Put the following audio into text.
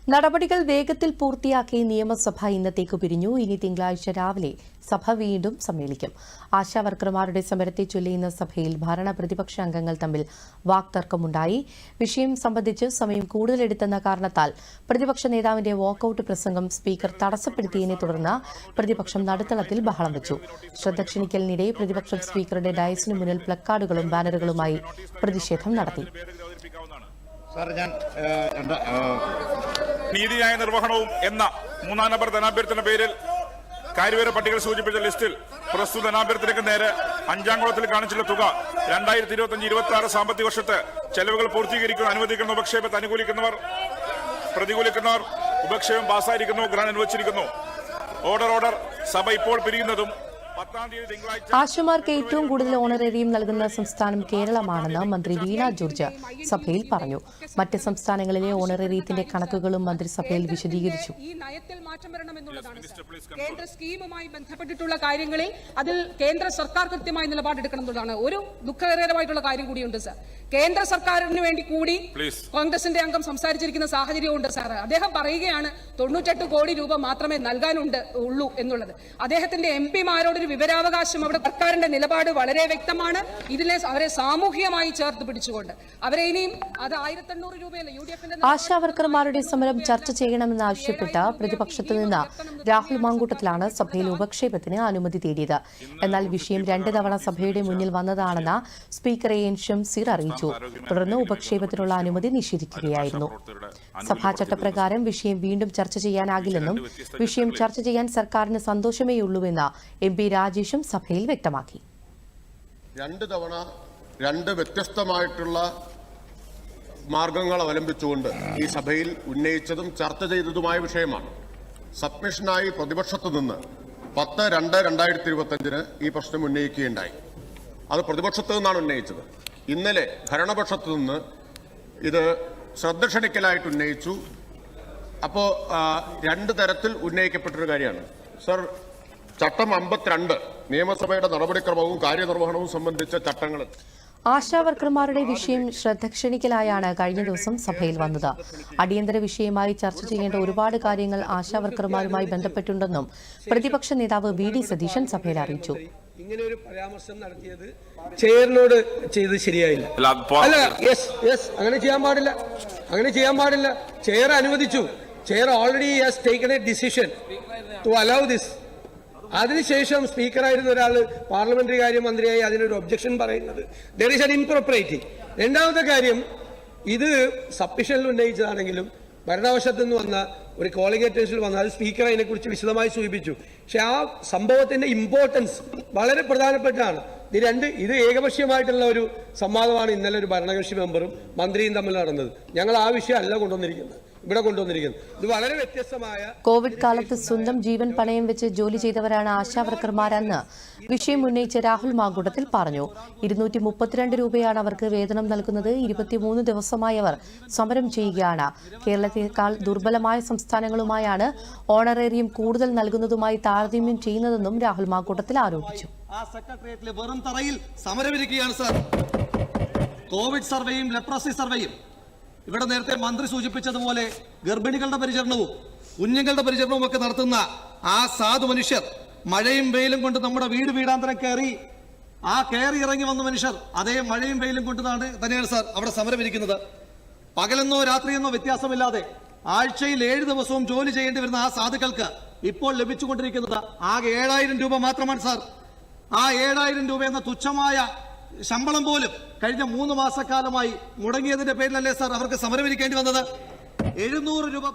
നടപടികൾ വേഗത്തിൽ പൂർത്തിയാക്കി നിയമസഭ ഇന്നത്തേക്ക് പിരിഞ്ഞു. ഇനി തിങ്കളാഴ്ച രാവിലെ സഭ വീണ്ടും സമ്മേളിക്കും. ആശാവർക്കർമാരുടെ സമരത്തെ ചൊല്ലി ഇന്ന് സഭയിൽ ഭരണ പ്രതിപക്ഷ അംഗങ്ങൾ തമ്മിൽ വാക്തർക്കമുണ്ടായി. വിഷയം സംബന്ധിച്ച് സമയം കൂടുതലെടുത്തെന്ന കാരണത്താൽ പ്രതിപക്ഷ നേതാവിന്റെ വാക്കൌട്ട് പ്രസംഗം സ്പീക്കർ തടസ്സപ്പെടുത്തിയതിനെ തുടർന്ന് പ്രതിപക്ഷം നടുത്തളത്തിൽ ബഹളം വെച്ചു. ശ്രദ്ധ ക്ഷണിക്കലിനിടെ പ്രതിപക്ഷം സ്പീക്കറുടെ ഡയസിനു മുന്നിൽ പ്ലക്കാർഡുകളും ബാനറുകളുമായി പ്രതിഷേധം നടത്തി. നീതിന്യായ നിർവഹണവും എന്ന മൂന്നാം നമ്പർ ധനാഭ്യർത്ഥന പേരിൽ കാര്യവിവര പട്ടികയിൽ സൂചിപ്പിച്ച ലിസ്റ്റിൽ പ്രസ്തുത ധനാഭ്യർത്ഥനയ്ക്ക് നേരെ അഞ്ചാം കുളത്തിൽ കാണിച്ചുള്ള തുക 2025-26 സാമ്പത്തിക വർഷത്തെ ചെലവുകൾ പൂർത്തീകരിക്കുന്ന അനുവദിക്കുന്ന ഉപക്ഷേപത്തെ അനുകൂലിക്കുന്നവർ, പ്രതികൂലിക്കുന്നവർ ഉപക്ഷേപം പാസായിരിക്കുന്നു, ഗ്രാന്റ് അനുവദിച്ചിരിക്കുന്നു. ഓർഡർ സഭ ഇപ്പോൾ പിരിയുന്നതും ആശമാർക്ക് ഏറ്റവും കൂടുതൽ ഓണറേറിയം നൽകുന്ന സംസ്ഥാനം കേരളമാണെന്ന് മന്ത്രി വീണ ജോർജ് സഭയിൽ പറഞ്ഞു. മറ്റ് സംസ്ഥാനങ്ങളിലെ ഓണറേറിയത്തിന്റെ കണക്കുകളും മന്ത്രിസഭയിൽ വിശദീകരിച്ചു. ഈ നയത്തിൽ മാറ്റം വരണമെന്നുള്ളതാണ്. കേന്ദ്ര സ്കീമുമായി ബന്ധപ്പെട്ടിട്ടുള്ള കാര്യങ്ങളിൽ അതിൽ കേന്ദ്ര സർക്കാർ കൃത്യമായ നിലപാടെടുക്കണം എന്നുള്ളതാണ്. ഒരു ദുഃഖകരമായിട്ടുള്ള കാര്യം കൂടിയുണ്ട് സാർ. കേന്ദ്ര സർക്കാരിന് വേണ്ടി കൂടി കോൺഗ്രസിന്റെ അംഗം സംസാരിച്ചിരിക്കുന്ന സാഹചര്യമുണ്ട് സാർ. അദ്ദേഹം പറയുകയാണ് 98 കോടി രൂപ മാത്രമേ നൽകാനുള്ളൂ എന്നുള്ളത്. അദ്ദേഹത്തിന്റെ എംപിമാരോടൊരു വിവരാവകാശം അവിടെ സർക്കാരിന്റെ നിലപാട് വളരെ വ്യക്തമാണ്. ഇതിലെ അവരെ സാമൂഹികമായി ചേർത്ത് പിടിച്ചുകൊണ്ട് അവരെ ഇനിയും അത് 1800 രൂപയല്ല UDF-ന്റെ ആശാവർക്കർമാരുടെ സമരം ചർച്ച ചെയ്യണമെന്നാവശ്യപ്പെട്ട് പ്രതിപക്ഷത്തു നിന്ന് രാഹുൽ മാങ്കൂട്ടത്തിലാണ് സഭയിൽ ഉപക്ഷേപത്തിന് അനുമതി തേടിയത്. എന്നാൽ വിഷയം 2 തവണ സഭയുടെ മുന്നിൽ വന്നതാണെന്ന് സ്പീക്കർ എൻ ഷംസീർ അറിയിച്ചു. തുടർന്ന് ഉപക്ഷേപത്തിനുള്ള അനുമതി നിഷേധിക്കുകയായിരുന്നു. സഭാ ചട്ടപ്രകാരം വിഷയം വീണ്ടും ചർച്ച ചെയ്യാനാകില്ലെന്നും വിഷയം ചർച്ച ചെയ്യാൻ സർക്കാരിന് സന്തോഷമേയുള്ളൂവെന്ന് MP രാജേഷും സഭയിൽ വ്യക്തമാക്കി. 2 തവണ 2 വ്യത്യസ്തമായിട്ടുള്ള മാർഗങ്ങൾ അവലംബിച്ചുകൊണ്ട് ഈ സഭയിൽ ഉന്നയിച്ചതും ചർച്ച ചെയ്തതുമായ വിഷയമാണ്. സബ്മിഷനായി പ്രതിപക്ഷത്തു നിന്ന് 10/2/2025 ഈ പ്രശ്നം ഉന്നയിക്കുകയുണ്ടായി. അത് പ്രതിപക്ഷത്തു നിന്നാണ് ഉന്നയിച്ചത്. ഇന്നലെ ഭരണപക്ഷത്തു നിന്ന് ഇത് ശ്രദ്ധ ക്ഷണിക്കലായിട്ട് ഉന്നയിച്ചു. അപ്പോൾ 2 തരത്തിൽ ഉന്നയിക്കപ്പെട്ടൊരു കാര്യമാണ് സർ. ചട്ടം 52 നിയമസഭയുടെ നടപടിക്രമവും കാര്യനിർവഹണവും സംബന്ധിച്ച ചട്ടങ്ങൾ. ആശാവർക്കർമാരുടെ വിഷയം ശ്രദ്ധ ക്ഷണിക്കലായാണ് കഴിഞ്ഞ ദിവസം സഭയിൽ വന്നത്. അടിയന്തര വിഷയമായി ചർച്ച ചെയ്യേണ്ട ഒരുപാട് കാര്യങ്ങൾ ആശാവർക്കർമാരുമായി ബന്ധപ്പെട്ടുണ്ടെന്നും പ്രതിപക്ഷ നേതാവ് VD സതീശൻ സഭയിൽ അറിയിച്ചു. ഇങ്ങനെ ഒരു പരാമർശം നടത്തിയത് ചെയറിനോട് ചെയ്ത് ശരിയായില്ല. അല്ല, അങ്ങനെ ചെയ്യാൻ പാടില്ല. ചെയർ അനുവദിച്ചു. Chair already has taken a decision to allow this. അതിനുശേഷം സ്പീക്കറായിരുന്ന ഒരാൾ പാർലമെന്ററി കാര്യമന്ത്രിയായി അതിനൊരു ഒബ്ജക്ഷൻ പറയുന്നത് ദർ ഈസ് ആൻ ഇംപ്രോപ്രിറ്റി. രണ്ടാമത്തെ കാര്യം, ഇത് സബ്മിഷനിൽ ഉന്നയിച്ചതാണെങ്കിലും ഭരണവശത്തു നിന്ന് വന്ന ഒരു കോളിംഗ് അറ്റൻഷനിൽ വന്ന അത് സ്പീക്കർ അതിനെക്കുറിച്ച് വിശദമായി സൂചിപ്പിച്ചു. പക്ഷെ ആ സംഭവത്തിന്റെ ഇമ്പോർട്ടൻസ് വളരെ പ്രധാനപ്പെട്ടാണ്. ഇത് ഏകപക്ഷീയമായിട്ടുള്ള ഒരു സംവാദമാണ് ഇന്നലെ ഒരു ഭരണകക്ഷി മെമ്പറും മന്ത്രിയും തമ്മിൽ നടന്നത്. ഞങ്ങൾ ആ വിഷയം അല്ല കൊണ്ടുവന്നിരിക്കുന്നത്, ഇവിടെ കൊണ്ടുവന്നിരിക്കുന്നത്. ഇത് വളരെ വ്യത്യസ്തമായ കോവിഡ് കാലത്ത് സ്വന്തം ജീവൻ പണയം വെച്ച് ജോലി ചെയ്തവരാണ് ആശാവർക്കർമാരെന്ന് വിഷയം ഉന്നയിച്ച രാഹുൽ മാങ്കൂട്ടത്തിൽ പറഞ്ഞു. 232 രൂപയാണ് അവർക്ക് വേതനം നൽകുന്നത്. 23 ദിവസമായി അവർ സമരം ചെയ്യുകയാണ്. കേരളത്തെക്കാൾ ദുർബലമായ സംസ്ഥാനങ്ങളുമായാണ് ഓണറേറിയം കൂടുതൽ നൽകുന്നതുമായി താരതമ്യം ചെയ്യുന്നതെന്നും രാഹുൽ മാങ്കൂട്ടത്തിൽ ആരോപിച്ചു. ആ സെക്രട്ടേറിയറ്റിലെ വെറും തറയിൽ സമരമിരിക്കുകയാണ് സാർ. കോവിഡ് സർവേയും ലെപ്രസി സർവേയും ഇവിടെ നേരത്തെ മന്ത്രി സൂചിപ്പിച്ചതുപോലെ ഗർഭിണികളുടെ പരിചരണവും കുഞ്ഞുങ്ങളുടെ പരിചരണവും ഒക്കെ നടത്തുന്ന ആ സാധു മനുഷ്യർ മഴയും വെയിലും കൊണ്ട് നമ്മുടെ വീടാന്തരം കയറി ഇറങ്ങി വന്ന മനുഷ്യർ അതേ മഴയും വെയിലും കൊണ്ട് തന്നെയാണ് സാർ അവിടെ സമരമിരിക്കുന്നത്. പകലെന്നോ രാത്രിയെന്നോ വ്യത്യാസമില്ലാതെ ആഴ്ചയിൽ 7 ദിവസവും ജോലി ചെയ്യേണ്ടി വരുന്ന ആ സാധുക്കൾക്ക് ഇപ്പോൾ ലഭിച്ചുകൊണ്ടിരിക്കുന്നത് ആകെ 7000 രൂപ മാത്രമാണ് സാർ. ആ 7000 രൂപ എന്ന തുച്ഛമായ ശമ്പളം പോലും കഴിഞ്ഞ 3 മാസക്കാലമായി മുടങ്ങിയതിന്റെ പേരിലല്ലേ സാർ അവർക്ക് സമരമിരിക്കേണ്ടി വന്നത്. 700 രൂപ